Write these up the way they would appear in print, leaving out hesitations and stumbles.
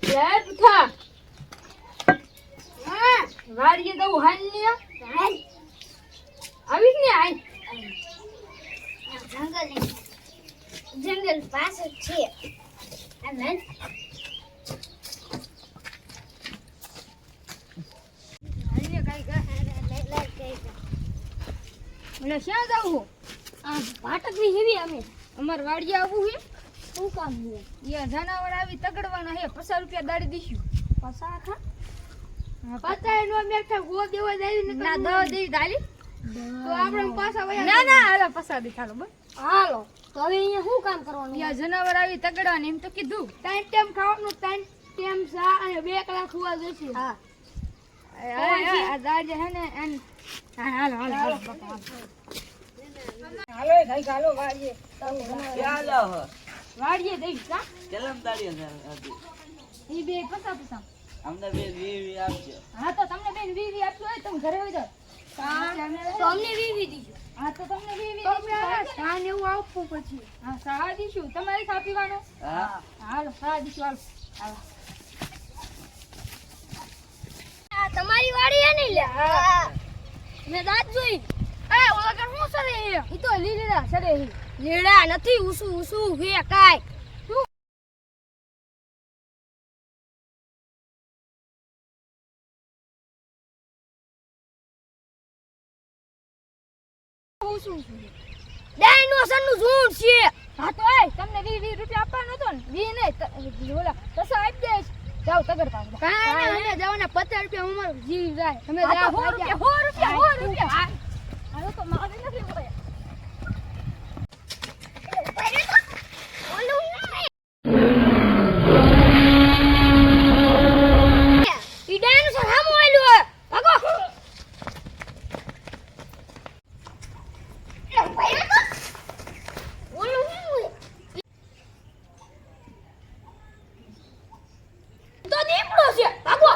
લે ઉઠા હા વાડીએ તો હાલ ને હાલ આવી ને આય જંગલ પાસે છે અને હાલે કઈ ગા મને ક્યાં જાવું આ પાટકની હેવી અમે અમાર વાડીએ આવું હે શું કામ છે યા જનાવર આવી તગડવાના હે 50 રૂપિયા દાડી દીશું પસા ખા પતાય નો મેઠા ગો દેવા જાય ને ના દવા દેવી દાલી તો આપણે પાછા વયા ના, ના હાલો પસા દે ચાલો બસ હાલો તો હવે અહીંયા શું કામ કરવાનું યા જનાવર આવી તગડવાને એમ તો કીધું 3 ટાઈમ ખાવાનું 3 ટાઈમ ચા અને 2 કલાક સુવા જોઈશે હા આ દાજે હે ને એન હાલો હાલો ભાઈ હાલો વાડીએ ચાલો વાડીએ દઈ કા કેલમ તાળી હતી ઈ બે પસા અમને બે વી આપજો હા તો તમને બેન વીવી આપ્યું હોય તમે ઘરે હોય જાવ તો અમને વીવી દીજો હા તો તમને વીવી તમને સાન એવું આપવું પછી હા સહા દીશું તમારી સા પીવાનો હા હાલો સહા દીશું હાલો આ તમારી વાડી હે ને લે હા મે દાંત જોઈ એ ઓલા કે હું સરે ઈ તો લીલા સરે લીડા નથી ઉસુ હે કાઈ ડાયનોસર નું ઝૂંડ છે હા તો એ તમને 20 રૂપિયા આપવાનો હતો ને 20 નહીં ઓલા પસા આપી દઈશ જાવ તગડ પાડો કાઈ અમે જવાના 50 રૂપિયા અમારો જીવ જાય તમે જાવ 100 રૂપિયા હાલો તો મારે નથી હોય ઈ ડાયનોસર સામો આલ્યો ભાગો તો દીપડો છે ભાગો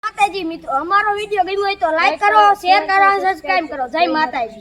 માતાજી મિત્રો અમારો વિડિયો ગમ્યો હોય તો લાઈક કરો શેર કરો સબસ્ક્રાઇબ કરો જય માતાજી।